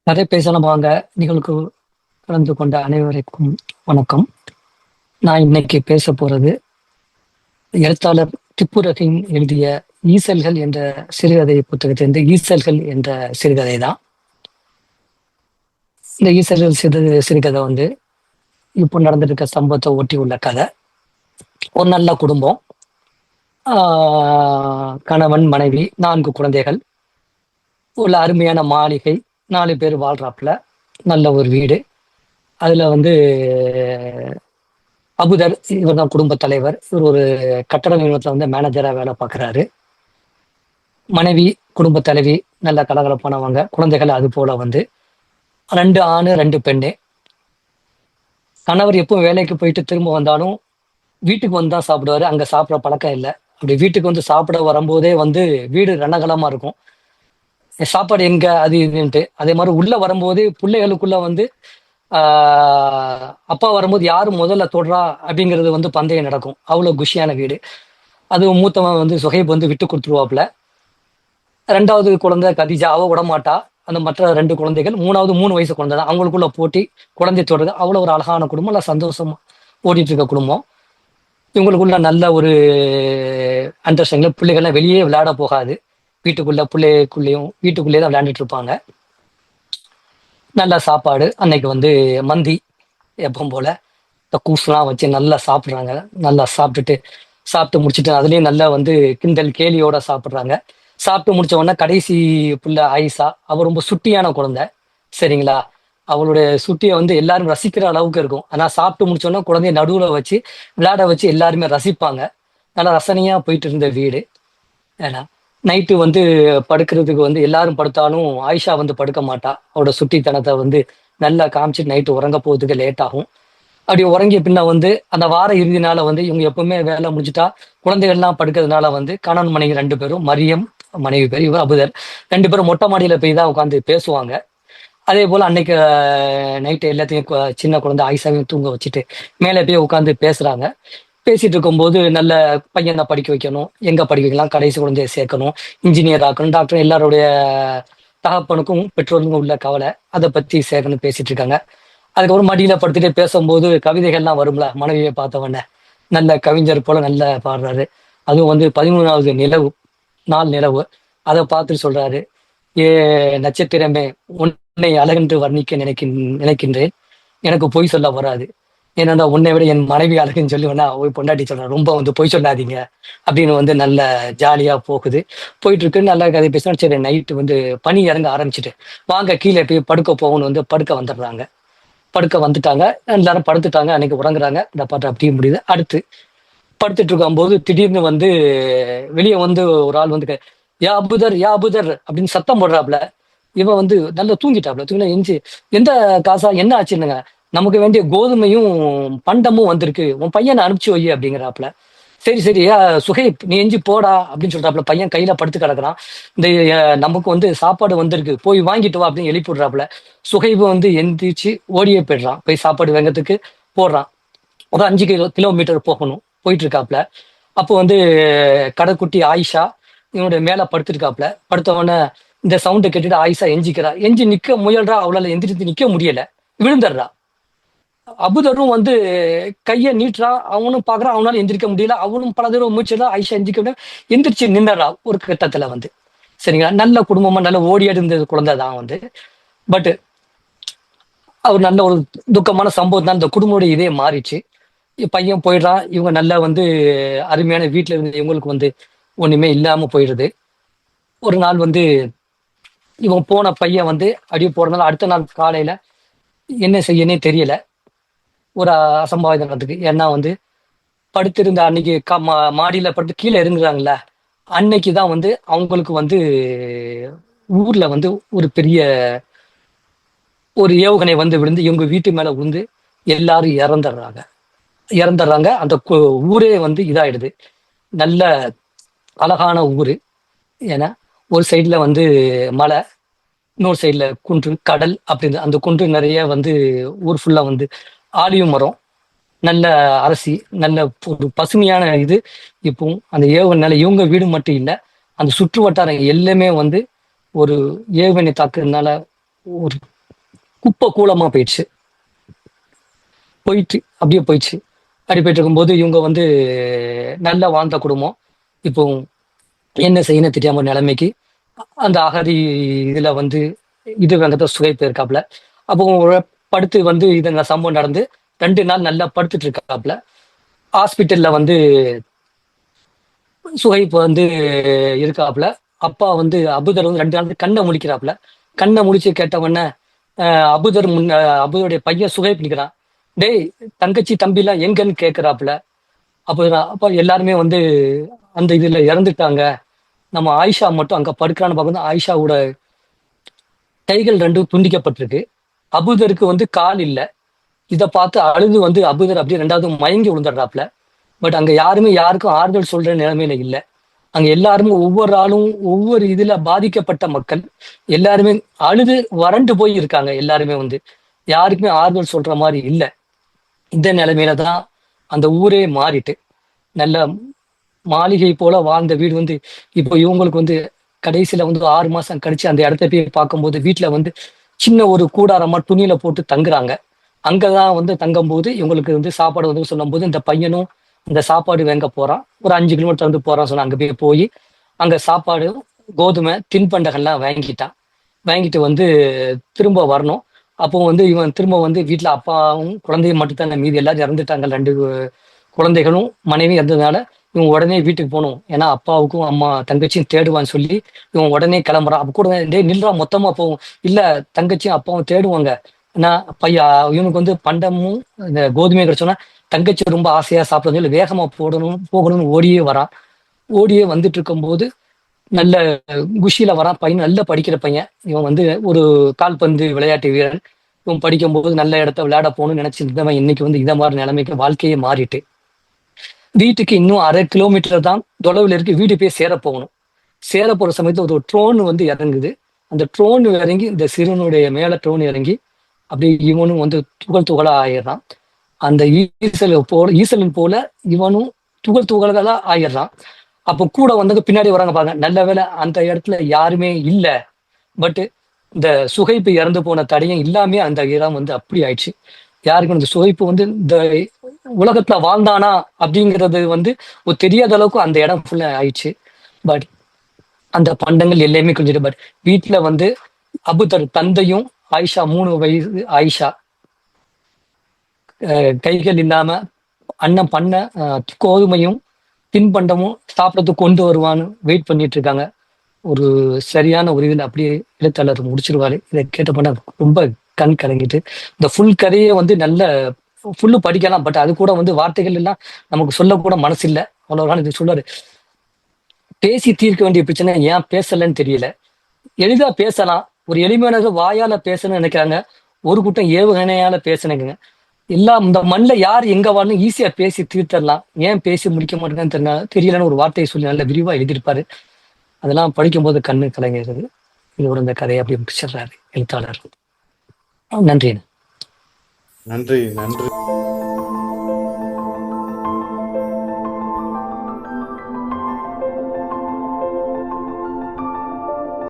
கதை பேசலாம் வாங்க. நிகழ்வுக்கு கலந்து கொண்ட அனைவருக்கும் வணக்கம். நான் இன்னைக்கு பேச போறது எழுத்தாளர் திப்பு ரஹீம் எழுதிய ஈசல்கள் என்ற சிறுகதை புத்தகத்திலிருந்து ஈசல்கள் என்ற சிறுகதை தான். இந்த ஈசல்கள் சிறுகதை இப்போ நடந்துட்டு இருக்க சம்பவத்தை ஒட்டி உள்ள கதை. ஒரு நல்ல குடும்பம், கணவன் மனைவி 4 குழந்தைகள், உள்ள அருமையான மாளிகை, 4 பேர் வாழ்றாப்புல, நல்ல ஒரு வீடு. அதுல அபுதர் இவர் தான் குடும்ப தலைவர். இவர் ஒரு கட்டட நிறுவனத்துல மேனேஜரா வேலை பார்க்குறாரு. மனைவி குடும்ப தலைவி, நல்ல கலகலப்பானவங்க. குழந்தைகள் அது போல 2 ஆணு 2 பெண்ணு. கணவர் எப்பவும் வேலைக்கு போயிட்டு திரும்ப வந்தாலும் வீட்டுக்கு வந்து தான் சாப்பிடுவாரு. அங்க சாப்பிட்ற பழக்கம் இல்லை. அப்படி வீட்டுக்கு சாப்பிட வரும்போதே வீடு ரணகலமா இருக்கும். சாப்பாடு எங்க அது இதுன்ட்டு. அதே மாதிரி உள்ள வரும்போது பிள்ளைகளுக்குள்ள அப்பா வரும்போது யாரு முதல்ல தொடுறா அப்படிங்கிறது பந்தயம் நடக்கும். அவ்வளவு குஷியான வீடு. அது மூத்தவன் சுஹைப் விட்டு கொடுத்துருவாப்புல. 2வது குழந்தை கதிஜா, அவ விடமாட்டா. அந்த மற்ற 2 குழந்தைகள், 3வது 3 வயசு குழந்தை தான். அவங்களுக்குள்ள போட்டி, குழந்தை தொடருது. அவ்வளவு ஒரு அழகான குடும்பம், நல்லா சந்தோஷமா ஓடிட்டு இருக்க குடும்பம். இவங்களுக்குள்ள நல்ல ஒரு அண்டர்ஸ்டாண்டிங். பிள்ளைகள்லாம் வெளியே விளையாட போகாது. வீட்டுக்குள்ளேயே தான் விளையாண்டுட்டு இருப்பாங்க. நல்ல சாப்பாடு. அன்னைக்கு மந்தி எப்பவும் போல இந்த கூசுலாம் வச்சு நல்லா சாப்பிட்றாங்க. நல்லா சாப்பிட்டு முடிச்சுட்டு அதுலேயும் நல்லா கிண்டல் கேலியோட சாப்பிட்றாங்க. சாப்பிட்டு முடிச்ச உடனே கடைசி புள்ள ஆயிஷா, அவ ரொம்ப சுட்டியான குழந்தை, சரிங்களா? அவளுடைய சுட்டியை எல்லாரும் ரசிக்கிற அளவுக்கு இருக்கும். ஆனா சாப்பிட்டு முடிச்ச உடனே குழந்தைய நடுவுல வச்சு விளையாட வச்சு எல்லாருமே ரசிப்பாங்க. நல்லா ரசனையா போயிட்டு இருந்த வீடு. ஏன்னா நைட்டு படுக்கிறதுக்கு எல்லாரும் படுத்தாலும் ஆயிஷா படுக்க மாட்டா. அவரோட சுட்டித்தனத்தை நல்லா காமிச்சிட்டு நைட்டு உறங்க போறதுக்கு லேட் ஆகும். அப்படி உறங்கிய பின்ன அந்த வார இறுதினால இவங்க எப்பவுமே வேலை முடிச்சுட்டா குழந்தைகள்லாம் படுக்கிறதுனால கணவன் மனைவி 2 பேரும், மரியம் மனைவி பேர், இவர் அபுதர், 2 பேரும் மொட்டை மாடியில போய் தான் உட்காந்து பேசுவாங்க. அதே போல அன்னைக்கு நைட்டு எல்லாத்தையும் சின்ன குழந்தை ஆயிஷாவையும் தூங்க வச்சுட்டு மேலே போய் உட்காந்து பேசுறாங்க. பேசிட்டு இருக்கும்போது நல்ல பையனை படிக்க வைக்கணும், எங்க படிக்க வைக்கலாம், கடைசி குழந்தைய சேர்க்கணும், இன்ஜினியர் ஆக்கணும், டாக்டர், எல்லாருடைய தகப்பனுக்கும் பெற்றோருக்கும் உள்ள கவலை, அதை பத்தி சேர்க்கணும் பேசிட்டு இருக்காங்க. அதுக்கப்புறம் மடியில படுத்துட்டே பேசும்போது கவிதைகள்லாம் வரும்ல. மனைவியை பார்த்தவொடனே நல்ல கவிஞர் போல நல்ல பாடுறாரு. அதுவும் 13வது நாள் நிலவு. அதை பார்த்துட்டு சொல்றாரு, ஏ நட்சத்திரமே, உன்னை அழகென்று வர்ணிக்க நினைக்கின்றேன். எனக்கு பொய் சொல்ல வராது. ஏன்னா உன்னை விட என் மனைவி அழகுன்னு சொல்லி பொண்டாட்டி சொல்றேன், ரொம்ப பொய் சொல்லாதீங்க அப்படின்னு நல்ல ஜாலியா போயிட்டு இருக்கு. நல்ல கதை பேசினா. சரி, நைட்டு பனி இறங்க ஆரம்பிச்சுட்டு வாங்க கீழே போய் படுக்க போகணும்னு படுக்க வந்துடுறாங்க. படுக்க வந்துட்டாங்க. எல்லாரும் படுத்துட்டாங்க. அன்னைக்கு உறங்குறாங்க. இந்த பாட்டு அப்படியே முடியுது. அடுத்து படுத்துட்டு இருக்கும்போது திடீர்னு வெளியே ஒரு ஆள் யா அபுதர், யா அபுதர் அப்படின்னு சத்தம் போடுறாப்புல. இவன் நல்லா தூங்கிட்டாப்புல. தூங்கினா எஞ்சி, எந்த காசா, என்ன ஆச்சுன்னுங்க, நமக்கு வேண்டிய கோதுமையும் பண்டமும் வந்திருக்கு, உன் பையனை அனுப்பிச்சு வை அப்படிங்கிறாப்புல. சரி சரி, சுஹைப் நீ எஞ்சி போடா அப்படின்னு சொல்றாப்புல. பையன் கையில படுத்து கிடக்குறான். இந்த நமக்கு சாப்பாடு வந்திருக்கு, போய் வாங்கிட்டு வா அப்படின்னு எழுப்பி விடுறாப்புல. சுஹைப் எந்திரிச்சு ஓடியே போயிடுறான். போய் சாப்பாடு வெங்கத்துக்கு போடுறான். ஒரு 5 கிலோமீட்டர் போகணும். போயிட்டு இருக்காப்புல. அப்போ கடைக்குட்டி ஆயிஷா இவனுடைய மேல படுத்துருக்காப்புல. படுத்தவொடனே இந்த சவுண்டை கேட்டுட்டு ஆயிஷா எஞ்சிக்கிறா. எஞ்சி நிக்க முயல்றா. அவளால எந்திரிச்சு நிக்க முடியல, விழுந்துடுறா. அபுதரும் கையை நீட்டுறான். அவனும் பாக்குறான், அவனால எந்திரிக்க முடியல. அவனும் பல தடவை மூச்சுதான். ஆயிஷா எந்திரிக்க எந்திரிச்சு நின்னுறா ஒரு கட்டத்துல. சரிங்களா? நல்ல குடும்பமா நல்ல ஓடியாடி இருந்த குழந்தை தான். பட் அவர் நல்ல ஒரு துக்கமான சம்பவம் தான். இந்த குடும்பமுடைய இதே மாறிச்சு. பையன் போயிடுறான். இவங்க நல்லா அருமையான வீட்டுல இருந்து இவங்களுக்கு ஒண்ணுமே இல்லாம போயிடுது. ஒரு நாள் இவன் போன பையன் அப்படியே போறதுனால அடுத்த நாள் காலையில என்ன செய்யனே தெரியல. ஒரு அசம்பாவிதம் நடந்துக்கு. ஏன்னா படுத்திருந்த அன்னைக்கு மாடியில படுத்து கீழே இறங்குறாங்கல்ல, அன்னைக்குதான் அவங்களுக்கு ஊர்ல ஒரு பெரிய ஒரு ஏவுகணை விழுந்து இவங்க வீட்டு மேல விழுந்து எல்லாரும் இறந்துடுறாங்க. அந்த ஊரே இதாயிடுது. நல்ல அழகான ஊரு. ஏன்னா ஒரு சைட்ல மலை, இன்னொரு சைட்ல குன்று, கடல். அப்படி அந்த குன்று நிறைய ஊர் ஃபுல்லா ஆலிவ் மரம், நல்ல அரசி, நல்ல ஒரு பசுமையான இது. இப்போ அந்த ஏவுகணைனால இவங்க வீடு மட்டும் இல்லை, அந்த சுற்று வட்டாரம் எல்லாமே ஒரு ஏவுகணை தாக்குறதுனால ஒரு குப்பை கூலமா போயிடுச்சு. போயிட்டு அப்படியே போயிடுச்சு. அப்படி போயிட்டு இருக்கும்போது இவங்க வந்து நல்லா வாழ்ந்த குடும்பம். இப்போ என்ன செய்யணும் தெரியாம ஒரு நிலைமைக்கு அந்த அகதி இதுல வந்து இது வந்து சுகை போயிருக்காப்புல. அப்போ படுத்து வந்து இது சம்பவம் நடந்து 2 நாள் நல்லா படுத்துட்டு இருக்காப்புல. ஹாஸ்பிட்டல்ல வந்து சுகைப் வந்து இருக்காப்புல. அப்பா வந்து அபுதர் வந்து 2 நாள் கண்ணை முழிக்கிறாப்புல. கண்ணை முழிச்சு கேட்ட உடனே அபுதர் அபுதருடைய பையன் சுகைப் நிற்கிறான். டேய், தங்கச்சி தம்பி எல்லாம் எங்கன்னு கேட்கிறாப்புல. அப்ப எல்லாருமே வந்து அந்த இதுல இறந்துட்டாங்க. நம்ம ஆயிஷா மட்டும் அங்க படுக்கிறான்னு பார்க்கணும். ஆயிஷாவோட கைகள் 2 துண்டிக்கப்பட்டிருக்கு. அபுதருக்கு வந்து கால் இல்ல. இதை பார்த்து அழுது வந்து அபுதர் அப்படியே 2வது மயங்கி விழுந்துடுறாப்புல. பட் அங்க யாருமே யாருக்கும் ஆறுதல் சொல்ற நிலைமையில இல்ல. அங்க எல்லாருமே ஒவ்வொரு ஆளும் ஒவ்வொரு இதுல பாதிக்கப்பட்ட மக்கள் எல்லாருமே அழுது வறண்டு போய் இருக்காங்க. எல்லாருமே வந்து யாருக்குமே ஆறுதல் சொல்ற மாதிரி இல்ல. இந்த நிலைமையில தான் அந்த ஊரே மாறிட்டு நல்ல மாளிகை போல வாழ்ந்த வீடு வந்து இப்போ இவங்களுக்கு வந்து கடைசியில வந்து 6 மாசம் கழிச்சு அந்த இடத்த போய் பார்க்கும்போது வீட்டுல வந்து சின்ன ஒரு கூடாரமா துணியில போட்டு தங்குறாங்க. அங்கதான் வந்து தங்கும்போது இவங்களுக்கு வந்து சாப்பாடு வந்து சொல்லும் போது இந்த பையனும் இந்த சாப்பாடு வாங்க போறான். ஒரு 5 கிலோமீட்டர் வந்து போறான். சொன்னா அங்க போய் அங்க சாப்பாடு கோதுமை தின்பண்டங்கள்லாம் வாங்கிட்டான். வாங்கிட்டு வந்து திரும்ப வரணும். அப்போ வந்து இவன் திரும்ப வந்து வீட்டுல அப்பாவும் குழந்தையும் மட்டும் தான் மீதி எல்லாரும் இறந்துட்டாங்க. 2 குழந்தைகளும் மனைவி இறந்ததுனால இவன் உடனே வீட்டுக்கு போகணும். ஏன்னா அப்பாவுக்கும் அம்மா தங்கச்சியும் தேடுவான்னு சொல்லி இவன் உடனே கிளம்புறான். அப்ப கூட டே நில்றா மொத்தமா போகும். இல்ல, தங்கச்சியும் அப்பாவும் தேடுவாங்க. ஏன்னா பையா இவனுக்கு வந்து பண்டமும் இந்த கோதுமை கிடைச்சோன்னா தங்கச்சி ரொம்ப ஆசையா சாப்பிடணும் சொல்லி வேகமா போகணும்னு ஓடியே வரான். ஓடியே வந்துட்டு இருக்கும்போது நல்ல குஷியில வரான். பையன் நல்ல படிக்கிற பையன். இவன் வந்து ஒரு கால்பந்து விளையாட்டு வீரன். இவன் படிக்கும்போது நல்ல இடத்த விளையாட போகணும்னு நினைச்சிருந்தவன் இன்னைக்கு வந்து இதை மாதிரி நிலைமைக்கு வாழ்க்கையே மாறிட்டு வீட்டுக்கு இன்னும் 1/2 கிலோமீட்டர் தான் தொலைவில் இருக்கு. வீடு போய் சேர போகணும். சேர போற சமயத்துல ஒரு ட்ரோன் வந்து இறங்குது. அந்த ட்ரோன் இறங்கி இந்த சிறுவனுடைய மேல ட்ரோன் இறங்கி அப்படி இவனும் வந்து துகளா ஆயிடுறான். அந்த ஈசலின் போல இவனும் துகளா ஆயிடுறான். அப்போ கூட வந்தது பின்னாடி வராங்க பாருங்க. நல்ல வேளை அந்த இடத்துல யாருமே இல்ல. பட் இந்த சுகைப்பு இறந்து போன தடையும் இல்லாமே அந்த இடம் வந்து அப்படி ஆயிடுச்சு. யாருக்கும் இந்த சுகைப்பு வந்து இந்த உலகத்துல வாழ்ந்தானா அப்படிங்கிறது வந்து ஒரு தெரியாத அளவுக்கு அந்த இடம் ஃபுல்லா ஆயிடுச்சு. பட் அந்த பண்டங்கள் எல்லாமே கொஞ்சம் பட் வீட்டுல வந்து அபுதர் தந்தையும் ஆயிஷா 3 வயசு ஆயிஷா கைகள் இல்லாம அண்ணன் பண்ண கோதுமையும் தின்பண்டமும் சாப்பிடறதுக்கு கொண்டு வருவான்னு வெயிட் பண்ணிட்டு இருக்காங்க. ஒரு சரியான ஒரு இதில் அப்படியே எழுத்தாளர் முடிச்சிருவாரு. இதை கேட்ட பண்ண ரொம்ப கண் கலங்கிட்டு இந்த ஃபுல் கதையை வந்து நல்ல ஃபுல்லு படிக்கலாம். பட் அது கூட வந்து வார்த்தைகள் எல்லாம் நமக்கு சொல்லக்கூட மனசு இல்லை. அவ்வளவு இது சொல்லுவாரு. பேசி தீர்க்க வேண்டிய பிரச்சனை ஏன் பேசலன்னு தெரியல. எளிதா பேசலாம். ஒரு எளிமையான வாயால பேசணும்னு நினைக்கிறாங்க. ஒரு கூட்டம் ஏவுகணையால பேசணுங்க. எல்லாம் இந்த மண்ணில் யார் எங்க வாழணும் ஈஸியா பேசி தீர்த்தரலாம். ஏன் பேசி முடிக்க மாட்டேங்கன்னு தெரியலன்னு ஒரு வார்த்தையை சொல்லி நல்ல விரிவா எழுதியிருப்பாரு. அதெல்லாம் படிக்கும்போது கண்ணு கலங்கிறது. இதோட இந்த கதையை அப்படி முடிச்சிடுறாரு எழுத்தாளர். நன்றி. நன்றி.